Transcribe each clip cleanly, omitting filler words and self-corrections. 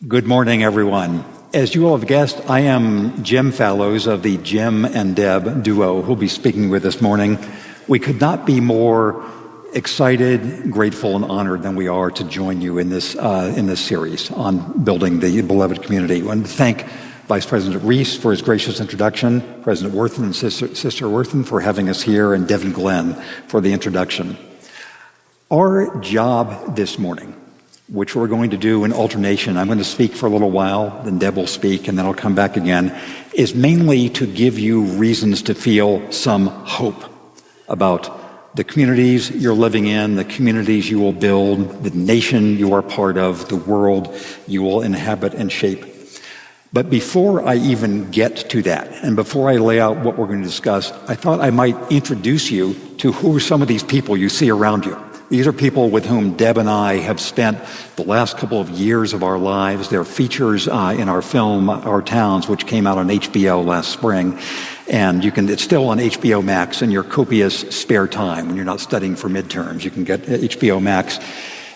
Good morning, everyone. As you all have guessed, I am Jim Fallows of the Jim and Deb duo who'll be speaking with this morning. We could not be more excited, grateful, and honored than we are to join you in this series on building the beloved community. I want to thank Vice President Reese for his gracious introduction, President Worthen and Sister Worthen for having us here, and Devin Glenn for the introduction. Our job this morning, which we're going to do in alternation. I'm going to speak for a little while, then Deb will speak, and then I'll come back again, is mainly to give you reasons to feel some hope about the communities you're living in, the communities you will build, the nation you are part of, the world you will inhabit and shape. But before I even get to that, and before I lay out what we're going to discuss, I thought I might introduce you to who are some of these people you see around you. These are people with whom Deb and I have spent the last couple of years of our lives. They're features in our film, Our Towns, which came out on HBO last spring. And it's still on HBO Max in your copious spare time when you're not studying for midterms. You can get HBO Max.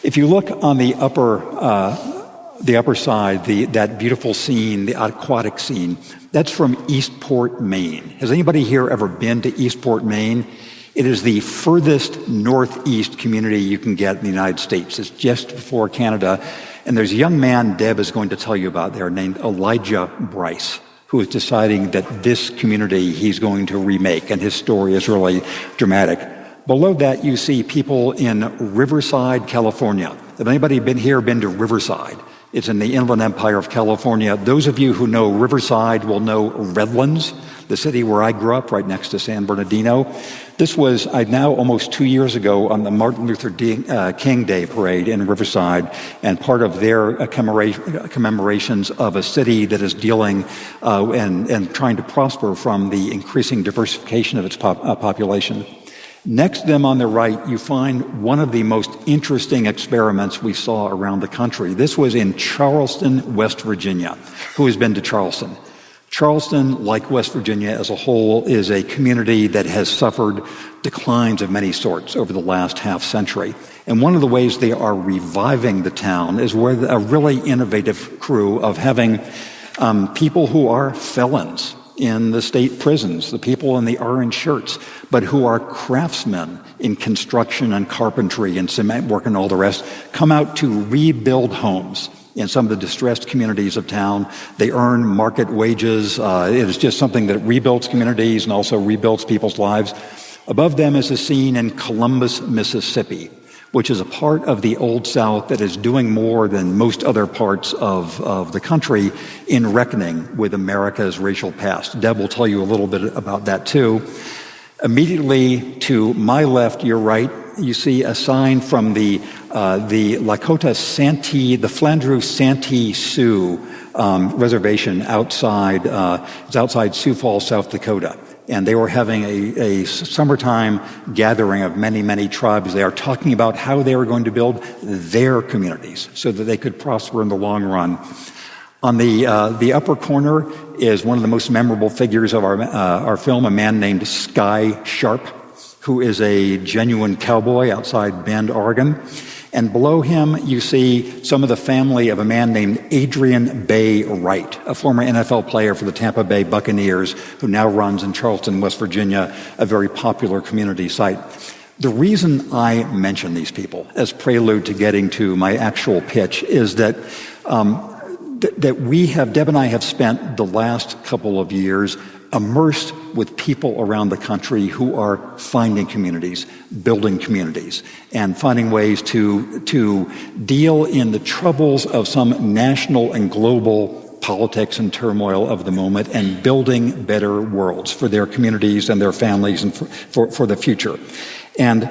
If you look on the upper side, that beautiful scene, the aquatic scene, that's from Eastport, Maine. Has anybody here ever been to Eastport, Maine? It is the furthest northeast community you can get in the United States. It's just before Canada. And there's a young man Deb is going to tell you about there named Elijah Bryce, who is deciding that this community he's going to remake, and his story is really dramatic. Below that, you see people in Riverside, California. Have anybody been to Riverside? It's in the Inland Empire of California. Those of you who know Riverside will know Redlands, the city where I grew up, right next to San Bernardino. This was now almost 2 years ago on the Martin Luther King Day parade in Riverside, and part of their commemorations of a city that is dealing and trying to prosper from the increasing diversification of its population. Next to them on the right, you find one of the most interesting experiments we saw around the country. This was in Charleston, West Virginia. Who has been to Charleston? Charleston, like West Virginia as a whole, is a community that has suffered declines of many sorts over the last half century. And one of the ways they are reviving the town is with a really innovative crew of having people who are felons in the state prisons, the people in the orange shirts, but who are craftsmen in construction and carpentry and cement work and all the rest, come out to rebuild homes in some of the distressed communities of town. They earn market wages. It is just something that rebuilds communities and also rebuilds people's lives. Above them is a scene in Columbus, Mississippi, which is a part of the Old South that is doing more than most other parts of the country in reckoning with America's racial past. Deb will tell you a little bit about that too. Immediately to my left, your right, you see a sign from the Lakota Santee, the Flandreau Santee Sioux reservation outside, it's outside Sioux Falls, South Dakota. And they were having a summertime gathering of many, many tribes. They are talking about how they were going to build their communities so that they could prosper in the long run. On the upper corner is one of the most memorable figures of our film, a man named Sky Sharp, who is a genuine cowboy outside Bend, Oregon. And below him, you see some of the family of a man named Adrian Bay Wright, a former NFL player for the Tampa Bay Buccaneers, who now runs in Charleston, West Virginia, a very popular community site. The reason I mention these people as prelude to getting to my actual pitch is that Deb and I have spent the last couple of years immersed with people around the country who are finding communities, building communities, and finding ways to deal in the troubles of some national and global politics and turmoil of the moment and building better worlds for their communities and their families and for the future. And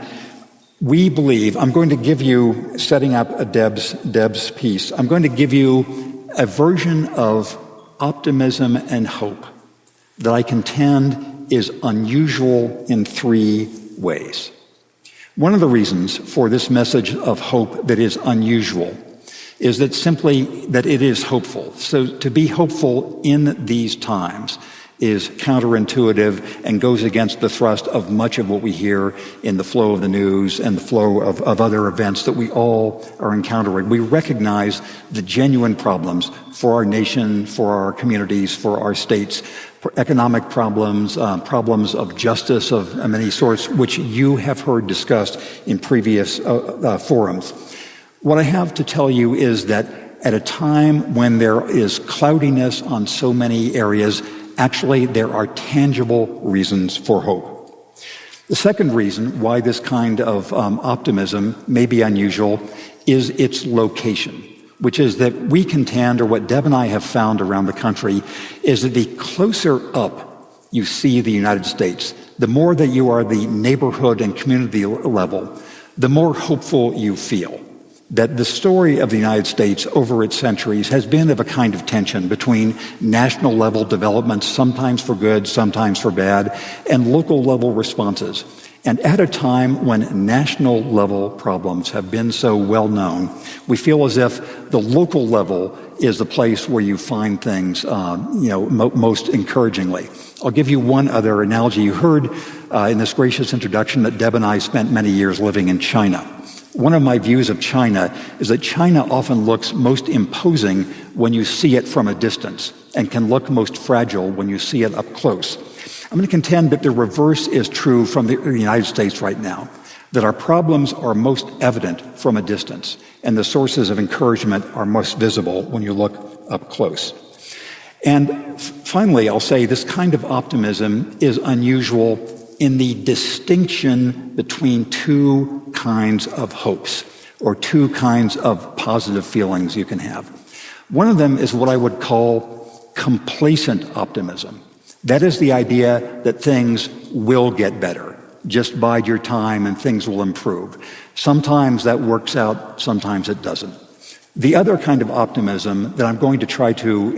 we believe, I'm going to give you, setting up Deb's piece, I'm going to give you a version of optimism and hope that I contend is unusual in three ways. One of the reasons for this message of hope that is unusual is that simply that it is hopeful. So to be hopeful in these times is counterintuitive and goes against the thrust of much of what we hear in the flow of the news and the flow of other events that we all are encountering. We recognize the genuine problems for our nation, for our communities, for our states, for economic problems, problems of justice of many sorts, which you have heard discussed in previous forums. What I have to tell you is that at a time when there is cloudiness on so many areas, actually, there are tangible reasons for hope. The second reason why this kind of optimism may be unusual is its location, which is that we contend, or what Deb and I have found around the country, is that the closer up you see the United States, the more that you are the neighborhood and community level, the more hopeful you feel. That the story of the United States over its centuries has been of a kind of tension between national level developments, sometimes for good, sometimes for bad, and local level responses. And at a time when national level problems have been so well known, we feel as if the local level is the place where you find things, most encouragingly. I'll give you one other analogy. You heard in this gracious introduction that Deb and I spent many years living in China. One of my views of China is that China often looks most imposing when you see it from a distance and can look most fragile when you see it up close. I'm going to contend that the reverse is true from the United States right now, that our problems are most evident from a distance and the sources of encouragement are most visible when you look up close. And finally, I'll say this kind of optimism is unusual in the distinction between two kinds of hopes or two kinds of positive feelings you can have. One of them is what I would call complacent optimism. That is the idea that things will get better. Just bide your time and things will improve. Sometimes that works out, sometimes it doesn't. The other kind of optimism that I'm going to try to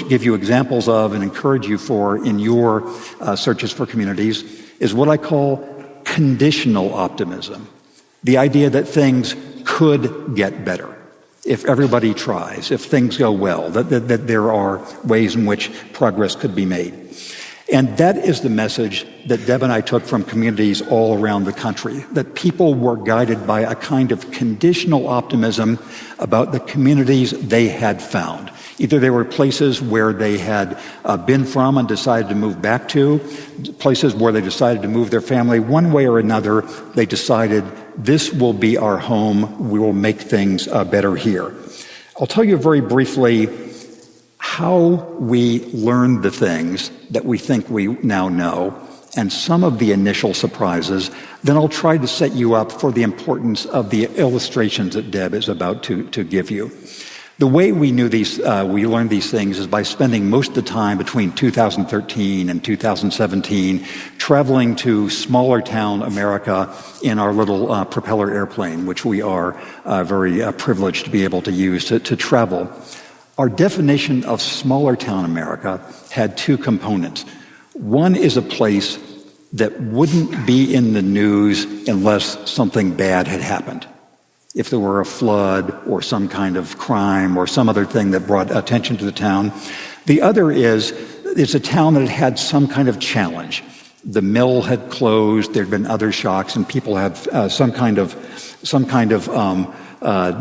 give you examples of and encourage you for in your searches for communities is what I call conditional optimism. The idea that things could get better if everybody tries, if things go well, that there are ways in which progress could be made. And that is the message that Deb and I took from communities all around the country, that people were guided by a kind of conditional optimism about the communities they had found. Either they were places where they had been from and decided to move back to, places where they decided to move their family. One way or another, they decided, this will be our home. We will make things better here. I'll tell you very briefly how we learned the things that we think we now know and some of the initial surprises. Then I'll try to set you up for the importance of the illustrations that Deb is about to give you. The way we learned these things is by spending most of the time between 2013 and 2017 traveling to smaller town America in our little propeller airplane, which we are very privileged to be able to use to travel. Our definition of smaller town America had two components. One is a place that wouldn't be in the news unless something bad had happened. If there were a flood or some kind of crime or some other thing that brought attention to the town. The other is, it's a town that had some kind of challenge. The mill had closed, there'd been other shocks, and people had some kind of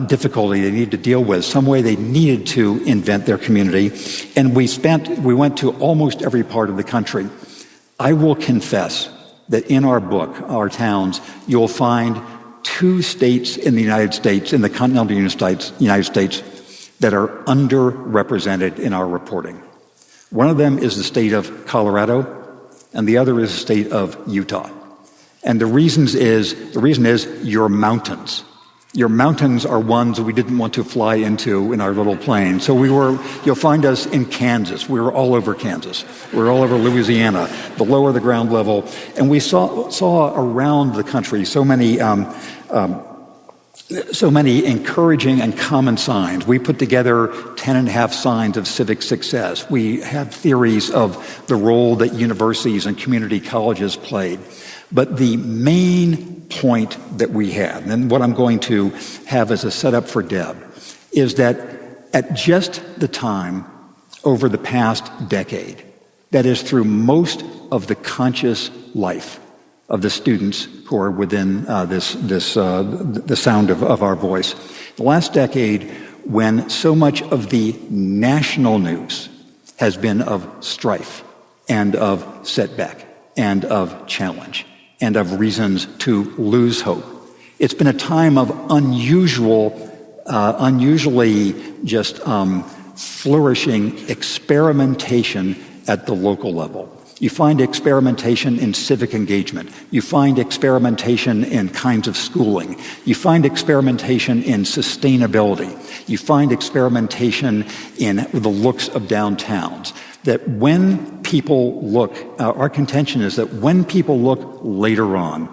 difficulty they needed to deal with, some way they needed to invent their community. And we went to almost every part of the country. I will confess that in our book, Our Towns, you'll find two states in the United States, in the continental United States, that are underrepresented in our reporting. One of them is the state of Colorado, and the other is the state of Utah. And the reason is your mountains. Your mountains are ones we didn't want to fly into in our little plane. So you'll find us in Kansas. We were all over Kansas. We were all over Louisiana, the lower the ground level. And we saw around the country so many encouraging and common signs. We put together 10.5 signs of civic success. We have theories of the role that universities and community colleges played. But the main point that we had, and what I'm going to have as a setup for Deb, is that at just the time over the past decade That is through most of the conscious life of the students who are within the sound of our voice. The last decade, when so much of the national news has been of strife and of setback and of challenge and of reasons to lose hope, it's been a time of unusually just flourishing experimentation at the local level. You find experimentation in civic engagement. You find experimentation in kinds of schooling. You find experimentation in sustainability. You find experimentation in the looks of downtowns. That when people look, our contention is that when people look later on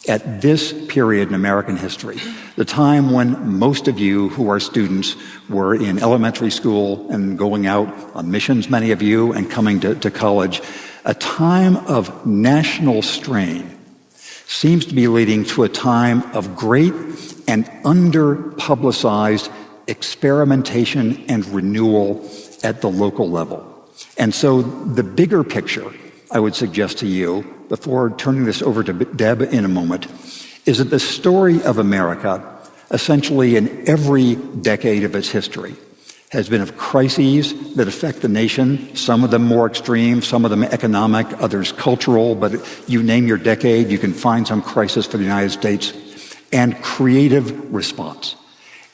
at this period in American history, the time when most of you who are students were in elementary school and going out on missions, many of you, and coming to college, a time of national strain seems to be leading to a time of great and under-publicized experimentation and renewal at the local level. And so the bigger picture, I would suggest to you, before turning this over to Deb in a moment, is that the story of America, essentially in every decade of its history, has been of crises that affect the nation, some of them more extreme, some of them economic, others cultural, but you name your decade, you can find some crisis for the United States, and creative response.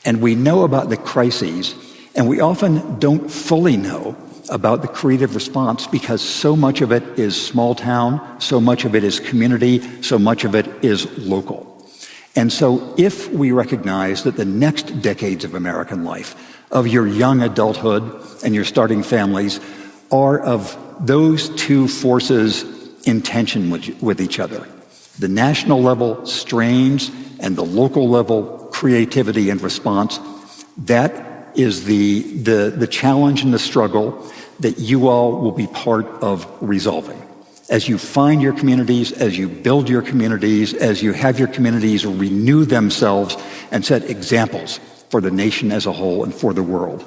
And we know about the crises, and we often don't fully know about the creative response because so much of it is small town, so much of it is community, so much of it is local. And so if we recognize that the next decades of American life, of your young adulthood and your starting families, are of those two forces in tension with each other, the national level strains and the local level creativity and response, that is the challenge and the struggle that you all will be part of resolving. As you find your communities, as you build your communities, as you have your communities renew themselves and set examples for the nation as a whole and for the world.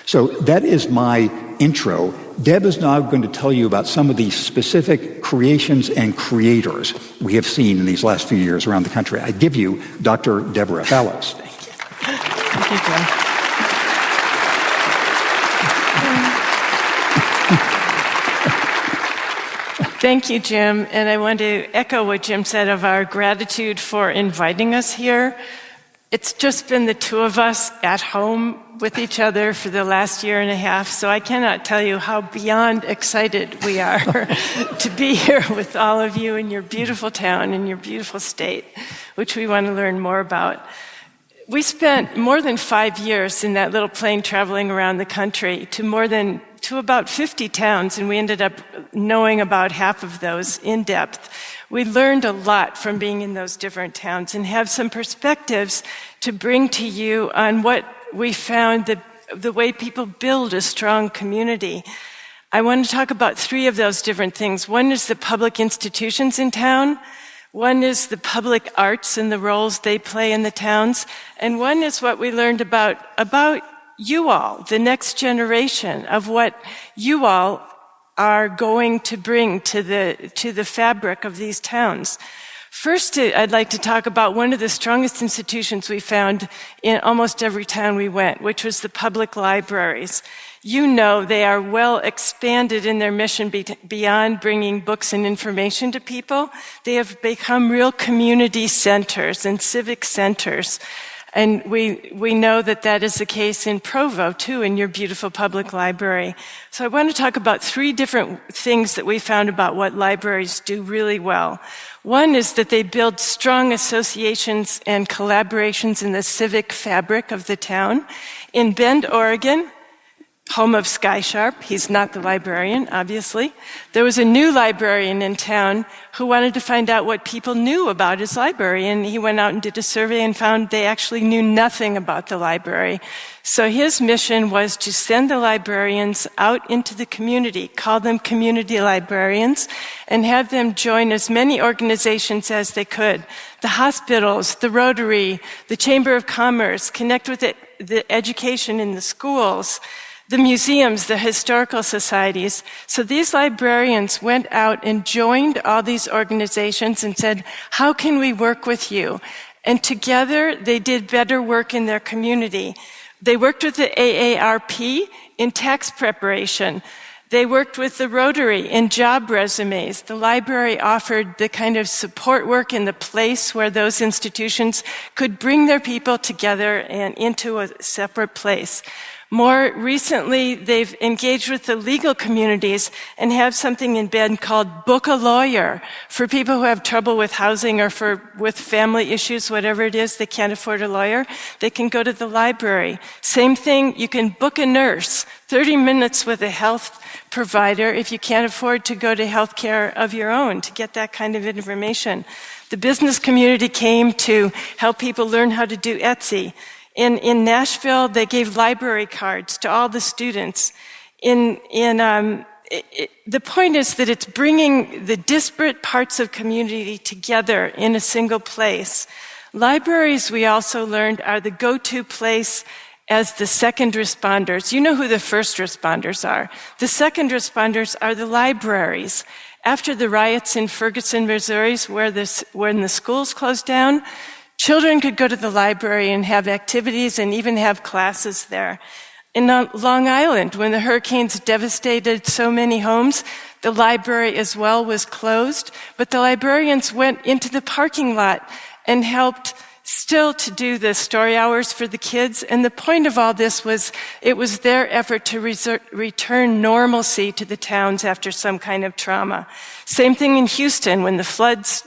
So that is my intro. Deb is now going to tell you about some of the specific creations and creators we have seen in these last few years around the country. I give you Dr. Deborah Fallows. Thank you. Thank you, Jim. Thank you, Jim. And I want to echo what Jim said of our gratitude for inviting us here. It's just been the two of us at home with each other for the last year and a half, so I cannot tell you how beyond excited we are to be here with all of you in your beautiful town, in your beautiful state, which we want to learn more about. We spent more than 5 years in that little plane traveling around the country to about 50 towns, and we ended up knowing about half of those in depth. We learned a lot from being in those different towns and have some perspectives to bring to you on what we found, the way people build a strong community. I want to talk about 3 of those different things. One is the public institutions in town. One is the public arts and the roles they play in the towns. And one is what we learned about you all, the next generation of what you all are going to bring to the fabric of these towns. First, I'd like to talk about one of the strongest institutions we found in almost every town we went, which was the public libraries. You know they are well expanded in their mission beyond bringing books and information to people. They have become real community centers and civic centers. And we know that that is the case in Provo, too, in your beautiful public library. So I want to talk about 3 different things that we found about what libraries do really well. One is that they build strong associations and collaborations in the civic fabric of the town. In Bend, Oregon, home of Sky Sharp, he's not the librarian, obviously, there was a new librarian in town who wanted to find out what people knew about his library, and he went out and did a survey and found they actually knew nothing about the library. So his mission was to send the librarians out into the community, call them community librarians, and have them join as many organizations as they could. The hospitals, the Rotary, the Chamber of Commerce, connect with the education in the schools, the museums, the historical societies. So these librarians went out and joined all these organizations and said, how can we work with you? And together they did better work in their community. They worked with the AARP in tax preparation. They worked with the Rotary in job resumes. The library offered the kind of support work in the place where those institutions could bring their people together and into a separate place. More recently, they've engaged with the legal communities and have something in bed called Book a Lawyer for people who have trouble with housing or with family issues, whatever it is, they can't afford a lawyer. They can go to the library. Same thing, you can book a nurse, 30 minutes with a health provider if you can't afford to go to health care of your own to get that kind of information. The business community came to help people learn how to do Etsy. In Nashville, they gave library cards to all the students. The point is that it's bringing the disparate parts of community together in a single place. Libraries, we also learned, are the go-to place as the second responders. You know who the first responders are. The second responders are the libraries. After the riots in Ferguson, Missouri, when the schools closed down, children could go to the library and have activities and even have classes there. In Long Island, when the hurricanes devastated so many homes, the library as well was closed, but the librarians went into the parking lot and helped still to do the story hours for the kids. And the point of all this was it was their effort to return normalcy to the towns after some kind of trauma. Same thing in Houston, when the floods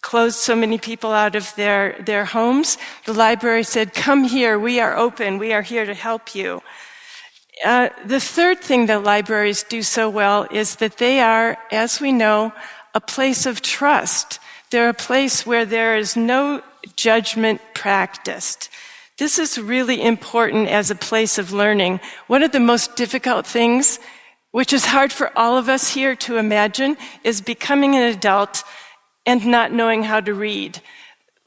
closed so many people out of their homes, the library said, come here, we are open, we are here to help you. The third thing that libraries do so well is that they are, as we know, a place of trust. They're a place where there is no judgment practiced. This is really important as a place of learning. One of the most difficult things, which is hard for all of us here to imagine, is becoming an adult and not knowing how to read.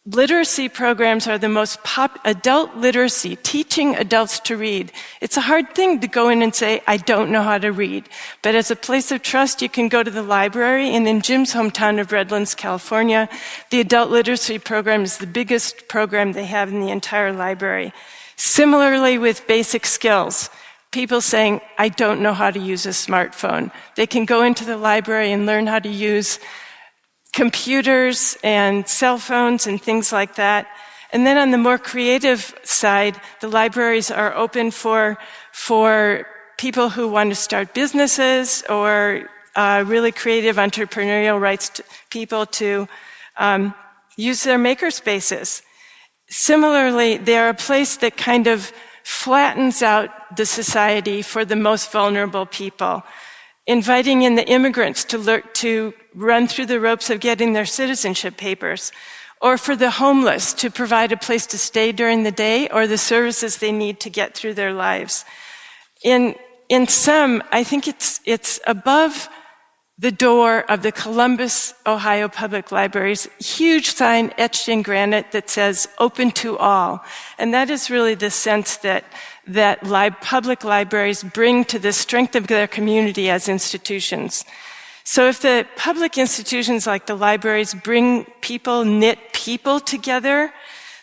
Literacy programs are the most adult literacy, teaching adults to read. It's a hard thing to go in and say, I don't know how to read. But as a place of trust, you can go to the library, and in Jim's hometown of Redlands, California, the adult literacy program is the biggest program they have in the entire library. Similarly with basic skills, people saying, I don't know how to use a smartphone. They can go into the library and learn how to use computers and cell phones and things like that. And then on the more creative side, the libraries are open for people who want to start businesses or really creative entrepreneurial people to use their maker spaces. Similarly, they're a place that kind of flattens out the society for the most vulnerable people, inviting in the immigrants to run through the ropes of getting their citizenship papers, or for the homeless to provide a place to stay during the day or the services they need to get through their lives. In some, I think it's above the door of the Columbus, Ohio Public Library's huge sign etched in granite that says open to all. And that is really the sense that public libraries bring to the strength of their community as institutions. So if the public institutions like the libraries bring people, knit people together,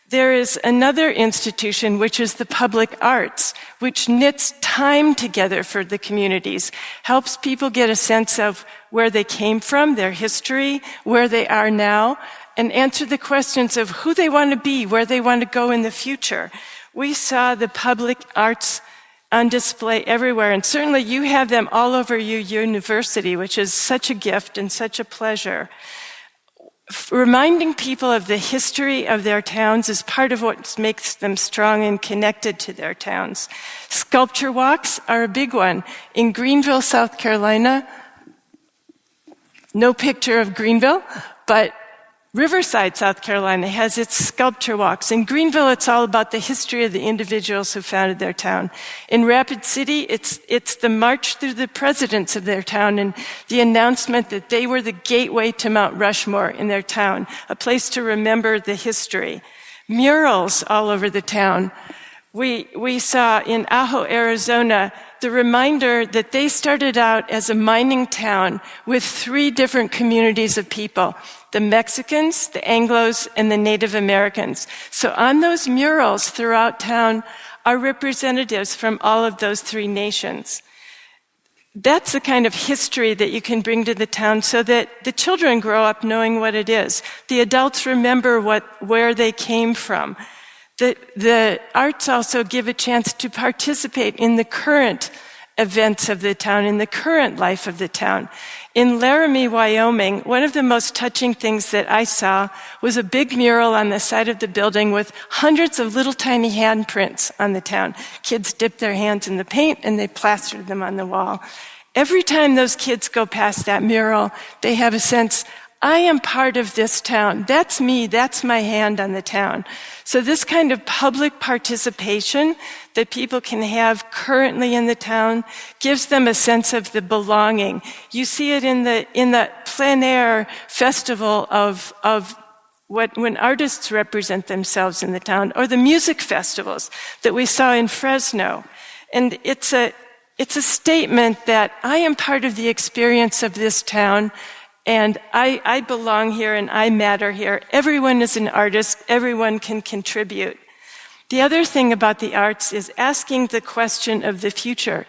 there is another institution, which is the public arts, which knits time together for the communities, helps people get a sense of where they came from, their history, where they are now, and answer the questions of who they want to be, where they want to go in the future. We saw the public arts on display everywhere, and certainly you have them all over your university, which is such a gift and such a pleasure. Reminding people of the history of their towns is part of what makes them strong and connected to their towns. Sculpture walks are a big one. In Greenville, South Carolina, no picture of Greenville, but Riverside, South Carolina has its sculpture walks. In Greenville, it's all about the history of the individuals who founded their town. In Rapid City, it's the march through the presidents of their town and the announcement that they were the gateway to Mount Rushmore in their town, a place to remember the history. Murals all over the town. We saw in Ajo, Arizona, the reminder that they started out as a mining town with 3 different communities of people: the Mexicans, the Anglos, and the Native Americans. So on those murals throughout town are representatives from all of those 3 nations. That's the kind of history that you can bring to the town so that the children grow up knowing what it is. The adults remember where they came from. The arts also give a chance to participate in the current events of the town, in the current life of the town. In Laramie, Wyoming, one of the most touching things that I saw was a big mural on the side of the building with hundreds of little tiny handprints on the town. Kids dipped their hands in the paint and they plastered them on the wall. Every time those kids go past that mural, they have a sense, I am part of this town. That's me. That's my hand on the town. So this kind of public participation that people can have currently in the town gives them a sense of the belonging. You see it in the plein air festival of when artists represent themselves in the town, or the music festivals that we saw in Fresno. And it's a statement that I am part of the experience of this town, and I belong here and I matter here. Everyone is an artist. Everyone can contribute. The other thing about the arts is asking the question of the future.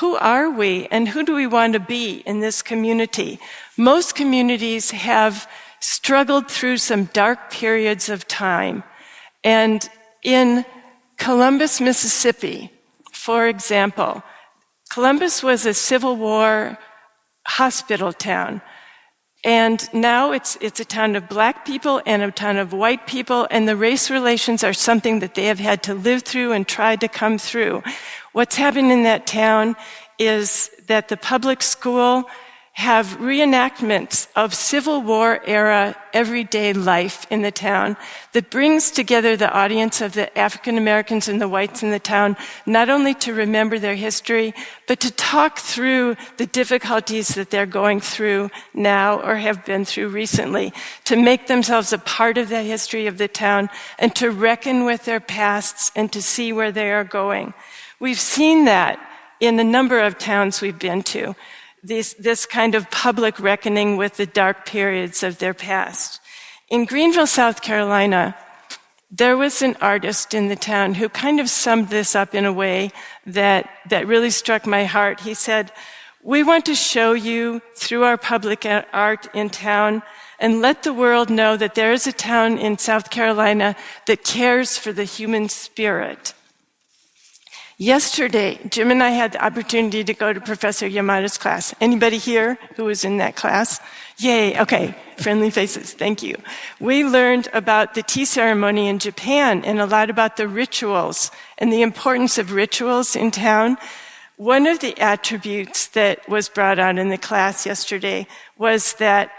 Who are we and who do we want to be in this community? Most communities have struggled through some dark periods of time. And in Columbus, Mississippi, for example, Columbus was a Civil War hospital town. And now it's a town of black people and a town of white people, and the race relations are something that they have had to live through and try to come through. What's happened in that town is that the public school have reenactments of Civil War era everyday life in the town that brings together the audience of the African Americans and the whites in the town, not only to remember their history, but to talk through the difficulties that they're going through now or have been through recently, to make themselves a part of that history of the town and to reckon with their pasts and to see where they are going. We've seen that in a number of towns we've been to. This kind of public reckoning with the dark periods of their past. In Greenville, South Carolina, there was an artist in the town who kind of summed this up in a way that really struck my heart. He said, "We want to show you through our public art in town and let the world know that there is a town in South Carolina that cares for the human spirit." Yesterday, Jim and I had the opportunity to go to Professor Yamada's class. Anybody here who was in that class? Yay, okay, friendly faces, thank you. We learned about the tea ceremony in Japan and a lot about the rituals and the importance of rituals in town. One of the attributes that was brought out in the class yesterday was that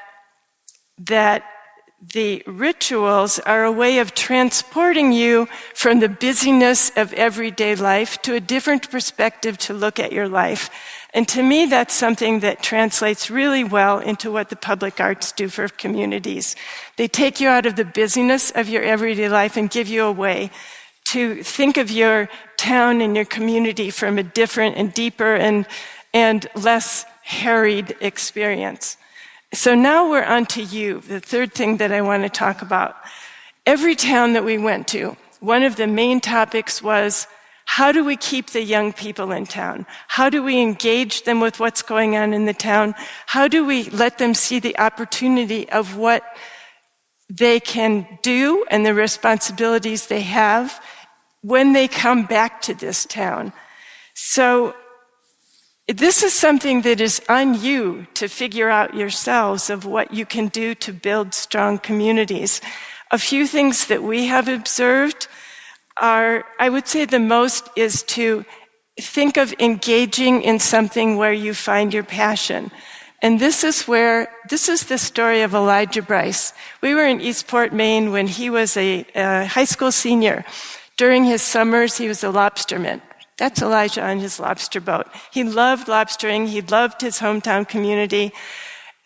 the rituals are a way of transporting you from the busyness of everyday life to a different perspective to look at your life. And to me, that's something that translates really well into what the public arts do for communities. They take you out of the busyness of your everyday life and give you a way to think of your town and your community from a different and deeper and less harried experience. So now we're on to you, the third thing that I want to talk about. Every town that we went to, one of the main topics was, how do we keep the young people in town? How do we engage them with what's going on in the town? How do we let them see the opportunity of what they can do and the responsibilities they have when they come back to this town? So this is something that is on you to figure out yourselves of what you can do to build strong communities. A few things that we have observed are, I would say the most is to think of engaging in something where you find your passion. And this is the story of Elijah Bryce. We were in Eastport, Maine when he was a high school senior. During his summers, he was a lobsterman. That's Elijah on his lobster boat. He loved lobstering. He loved his hometown community.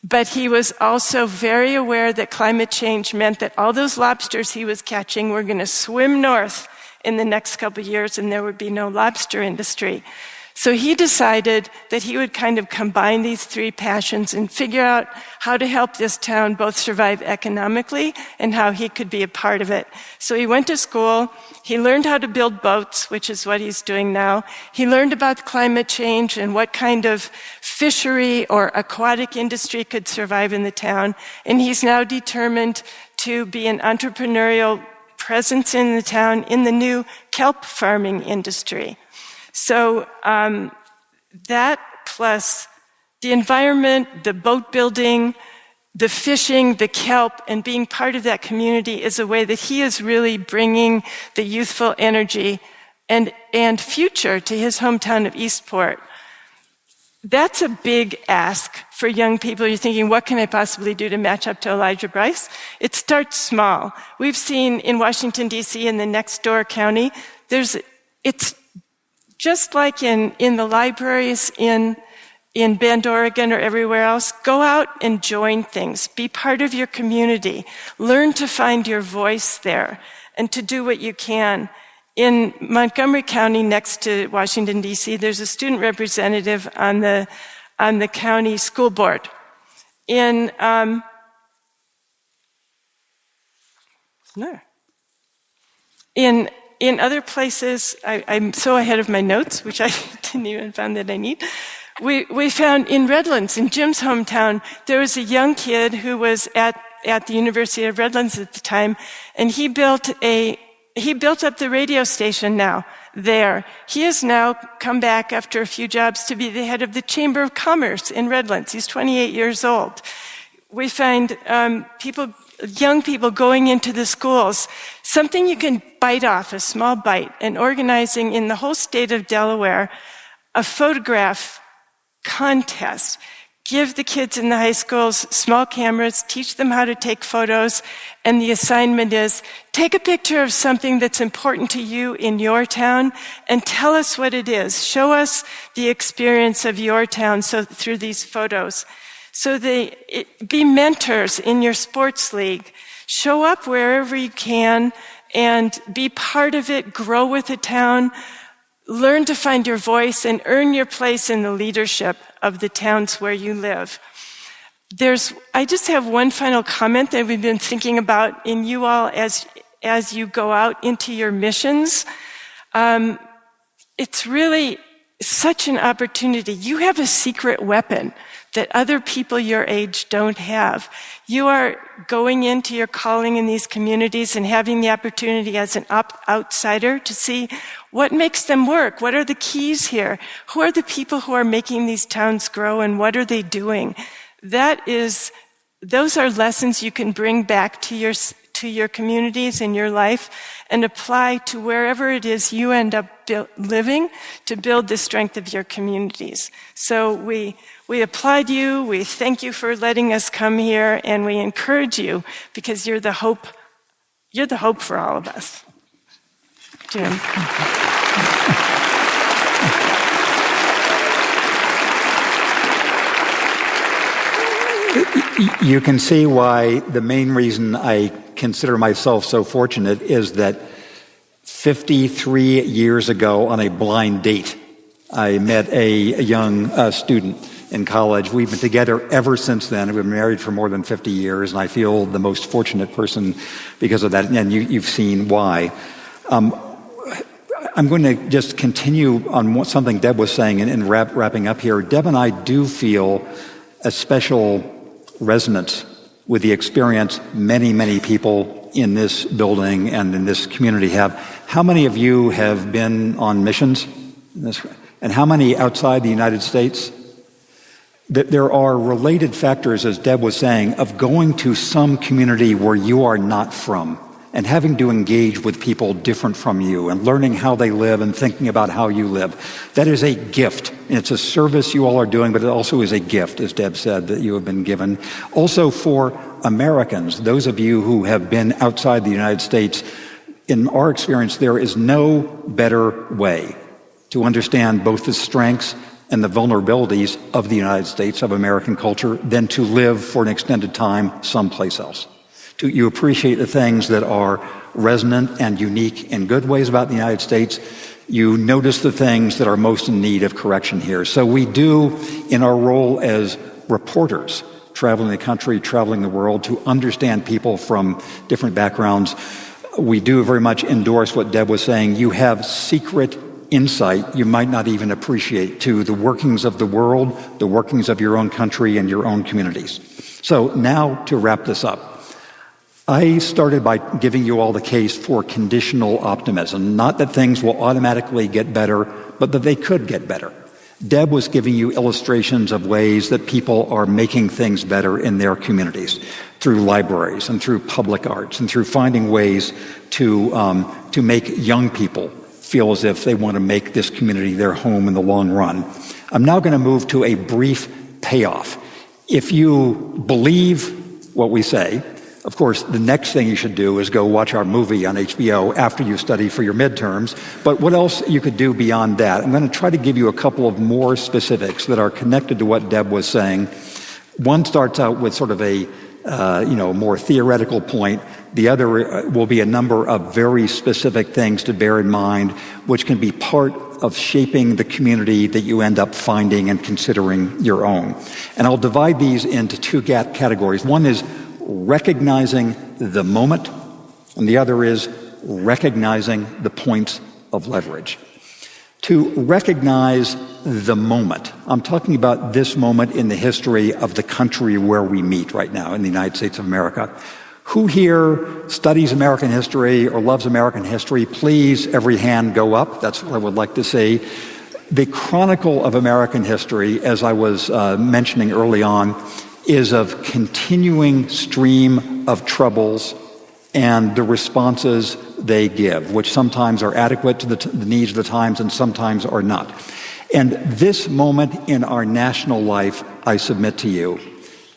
But he was also very aware that climate change meant that all those lobsters he was catching were going to swim north in the next couple of years and there would be no lobster industry. So he decided that he would kind of combine these three passions and figure out how to help this town both survive economically and how he could be a part of it. So he went to school, he learned how to build boats, which is what he's doing now. He learned about climate change and what kind of fishery or aquatic industry could survive in the town. And he's now determined to be an entrepreneurial presence in the town in the new kelp farming industry. So that plus the environment, the boat building, the fishing, the kelp, and being part of that community is a way that he is really bringing the youthful energy and future to his hometown of Eastport. That's a big ask for young people. You're thinking, what can I possibly do to match up to Elijah Bryce? It starts small. We've seen in Washington, D.C., in the next door county, it's just like in the libraries in Bend, Oregon, or everywhere else, go out and join things. Be part of your community. Learn to find your voice there and to do what you can. In Montgomery County, next to Washington, D.C., there's a student representative on the county school board. In other places, I'm so ahead of my notes, which I didn't even find that I need. We found in Redlands, in Jim's hometown, there was a young kid who was at the University of Redlands at the time, and he built up the radio station now there. He has now come back after a few jobs to be the head of the Chamber of Commerce in Redlands. He's 28 years old. We find young people going into the schools, something you can bite off, a small bite, and organizing in the whole state of Delaware a photograph contest. Give the kids in the high schools small cameras, teach them how to take photos, and the assignment is take a picture of something that's important to you in your town and tell us what it is. Show us the experience of your town through these photos. So be mentors in your sports league. Show up wherever you can and be part of it. Grow with the town. Learn to find your voice and earn your place in the leadership of the towns where you live. I just have one final comment that we've been thinking about in you all as you go out into your missions. It's really such an opportunity. You have a secret weapon that other people your age don't have. You are going into your calling in these communities and having the opportunity as an outsider to see what makes them work. What are the keys here? Who are the people who are making these towns grow and what are they doing? Those are lessons you can bring back to your communities and your life and apply to wherever it is you end up living to build the strength of your communities. So we applaud you, we thank you for letting us come here, and we encourage you because you're the hope for all of us. Jim. You can see why the main reason I consider myself so fortunate is that 53 years ago on a blind date, I met a young student in college. We've been together ever since then. We've been married for more than 50 years, and I feel the most fortunate person because of that, and you've seen why. I'm going to just continue on something Deb was saying and wrapping up here. Deb and I do feel a special resonance with the experience many, many people in this building and in this community have. How many of you have been on missions? And how many outside the United States? There are related factors, as Deb was saying, of going to some community where you are not from and having to engage with people different from you and learning how they live and thinking about how you live. That is a gift. It's a service you all are doing, but it also is a gift, as Deb said, that you have been given. Also for Americans, those of you who have been outside the United States, in our experience, there is no better way to understand both the strengths and the vulnerabilities of the United States, of American culture, than to live for an extended time someplace else. You appreciate the things that are resonant and unique in good ways about the United States. You notice the things that are most in need of correction here. So we do, in our role as reporters, traveling the country, traveling the world, to understand people from different backgrounds, we do very much endorse what Deb was saying. You have secret insight you might not even appreciate to the workings of the world, the workings of your own country and your own communities. So now to wrap this up. I started by giving you all the case for conditional optimism, not that things will automatically get better, but that they could get better. Deb was giving you illustrations of ways that people are making things better in their communities through libraries and through public arts and through finding ways to make young people feel as if they want to make this community their home in the long run. I'm now going to move to a brief payoff. If you believe what we say, of course, the next thing you should do is go watch our movie on HBO after you study for your midterms. But what else you could do beyond that? I'm going to try to give you a couple of more specifics that are connected to what Deb was saying. One starts out with sort of a more theoretical point. The other will be a number of very specific things to bear in mind, which can be part of shaping the community that you end up finding and considering your own. And I'll divide these into two categories. One is recognizing the moment, and the other is recognizing the points of leverage. To recognize the moment, I'm talking about this moment in the history of the country where we meet right now in the United States of America. Who here studies American history or loves American history? Please, every hand go up. That's what I would like to see. The chronicle of American history, as I was mentioning early on, is of continuing stream of troubles and the responses they give, which sometimes are adequate to the needs of the times and sometimes are not. And this moment in our national life, I submit to you,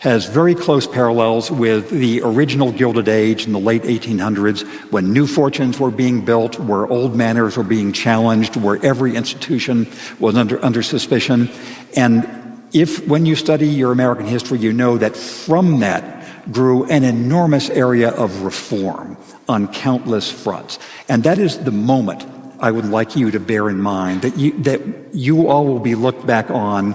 has very close parallels with the original Gilded Age in the late 1800s, when new fortunes were being built, where old manners were being challenged, where every institution was under suspicion. And if, when you study your American history, you know that from that grew an enormous area of reform on countless fronts. And that is the moment I would like you to bear in mind, that you all will be looked back on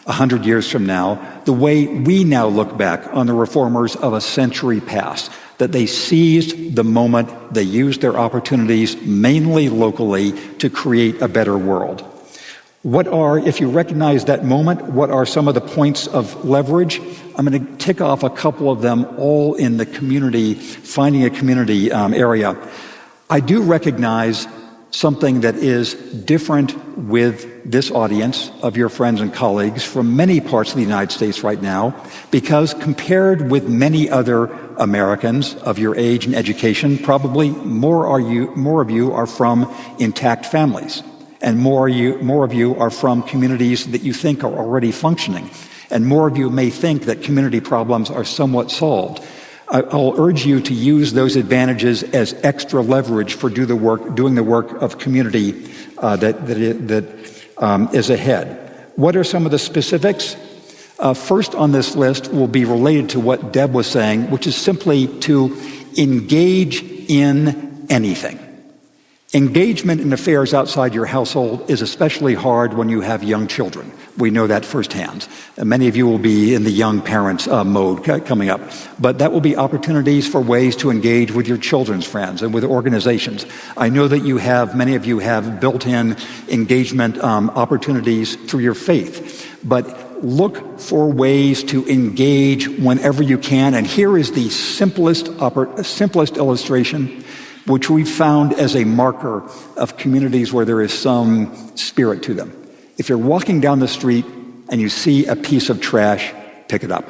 100 years from now, the way we now look back on the reformers of a century past, that they seized the moment, they used their opportunities, mainly locally, to create a better world. If you recognize that moment, what are some of the points of leverage? I'm going to tick off a couple of them, all in the community, finding a community area. I do recognize something that is different with this audience of your friends and colleagues from many parts of the United States right now, because compared with many other Americans of your age and education, probably more of you are from intact families. And more of you are from communities that you think are already functioning. And more of you may think that community problems are somewhat solved. I'll urge you to use those advantages as extra leverage for doing the work of community that is ahead. What are some of the specifics? First on this list will be related to what Deb was saying, which is simply to engage in anything. Engagement in affairs outside your household is especially hard when you have young children. We know that firsthand. And many of you will be in the young parents mode coming up. But that will be opportunities for ways to engage with your children's friends and with organizations. I know that many of you have built-in engagement opportunities through your faith. But look for ways to engage whenever you can. And here is the simplest illustration, which we found as a marker of communities where there is some spirit to them. If you're walking down the street and you see a piece of trash, pick it up.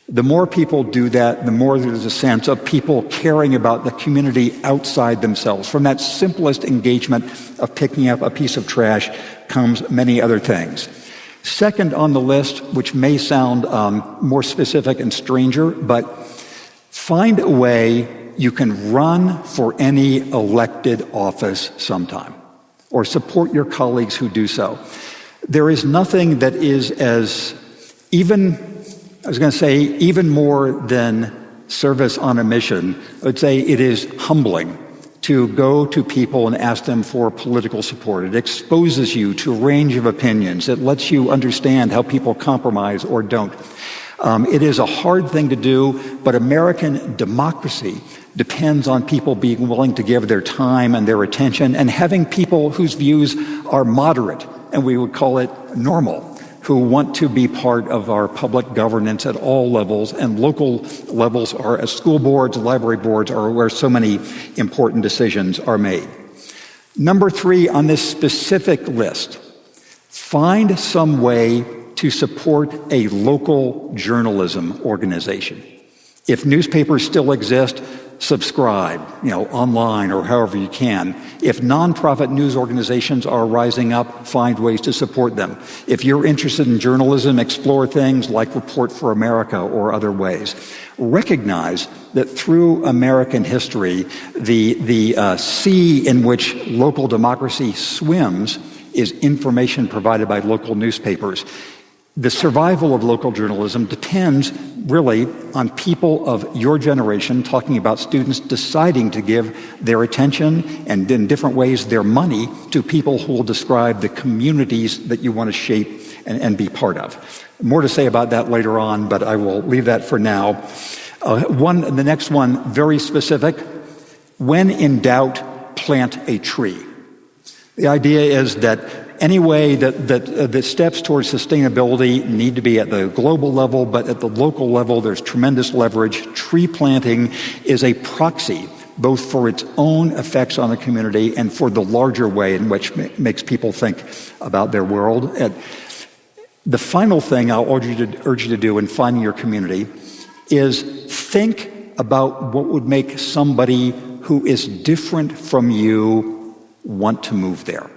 The more people do that, the more there's a sense of people caring about the community outside themselves. From that simplest engagement of picking up a piece of trash comes many other things. Second on the list, which may sound more specific and stranger, but find a way you can run for any elected office sometime, or support your colleagues who do so. There is nothing that is even more than service on a mission, I would say it is humbling to go to people and ask them for political support. It exposes you to a range of opinions. It lets you understand how people compromise or don't. It is a hard thing to do, but American democracy depends on people being willing to give their time and their attention and having people whose views are moderate, and we would call it normal, who want to be part of our public governance at all levels, and local levels are as school boards, library boards are where so many important decisions are made. Number 3 on this specific list, find some way to support a local journalism organization. If newspapers still exist, subscribe, online or however you can. If nonprofit news organizations are rising up, find ways to support them. If you're interested in journalism, explore things like Report for America or other ways. Recognize that through American history, the sea in which local democracy swims is information provided by local newspapers. The survival of local journalism depends really on people of your generation, talking about students deciding to give their attention and in different ways their money to people who will describe the communities that you want to shape and be part of. More to say about that later on, but I will leave that for now. The next one, very specific. When in doubt, plant a tree. The idea is that any way that the steps towards sustainability need to be at the global level, but at the local level, there's tremendous leverage. Tree planting is a proxy, both for its own effects on the community and for the larger way in which makes people think about their world. And the final thing I'll urge you to do in finding your community is think about what would make somebody who is different from you want to move there.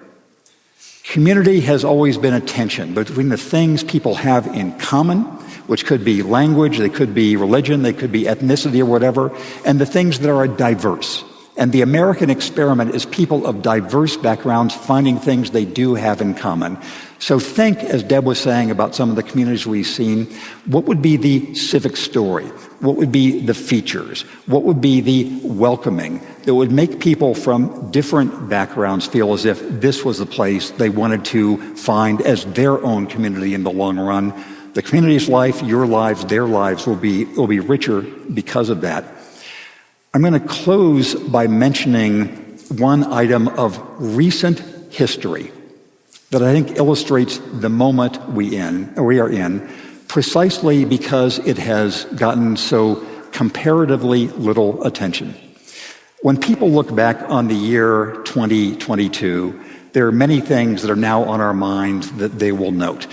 Community has always been a tension between the things people have in common, which could be language, they could be religion, they could be ethnicity or whatever, and the things that are diverse. And the American experiment is people of diverse backgrounds finding things they do have in common. So think, as Deb was saying about some of the communities we've seen, what would be the civic story? What would be the features? What would be the welcoming that would make people from different backgrounds feel as if this was the place they wanted to find as their own community in the long run? The community's life, your lives, their lives will be richer because of that. I'm going to close by mentioning one item of recent history that I think illustrates the moment we are in, precisely because it has gotten so comparatively little attention. When people look back on the year 2022, there are many things that are now on our minds that they will note.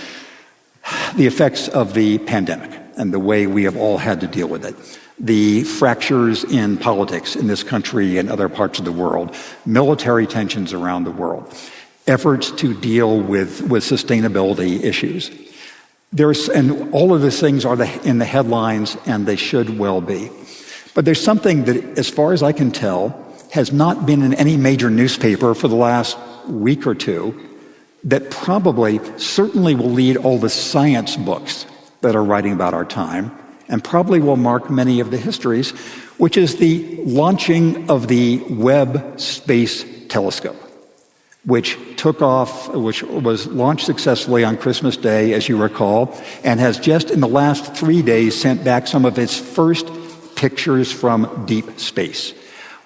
The effects of the pandemic and the way we have all had to deal with it. The fractures in politics in this country and other parts of the world, military tensions around the world, efforts to deal with sustainability issues. And all of these things are in the headlines, and they should well be. But there's something that, as far as I can tell, has not been in any major newspaper for the last week or two that certainly will lead all the science books that are writing about our time, and probably will mark many of the histories, which is the launching of the Webb Space Telescope, which was launched successfully on Christmas Day, as you recall, and has just in the last 3 days sent back some of its first pictures from deep space.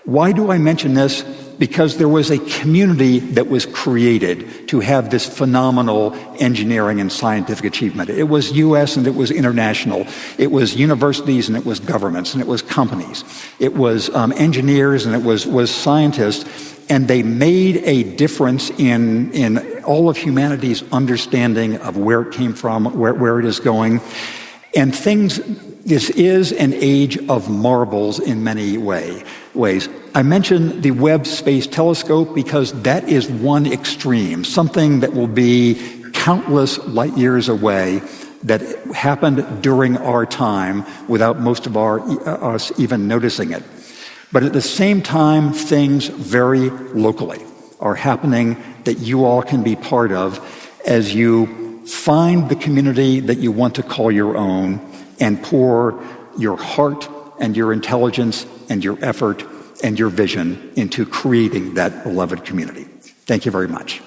Why do I mention this? Because there was a community that was created to have this phenomenal engineering and scientific achievement. It was U.S. and it was international. It was universities and it was governments and it was companies. It was engineers and it was scientists. And they made a difference in all of humanity's understanding of where it came from, where it is going. And this is an age of marvels in many ways. I mention the Webb Space Telescope because that is one extreme, something that will be countless light years away that happened during our time without most of us even noticing it. But at the same time, things very locally are happening that you all can be part of as you find the community that you want to call your own and pour your heart and your intelligence and your effort and your vision into creating that beloved community. Thank you very much.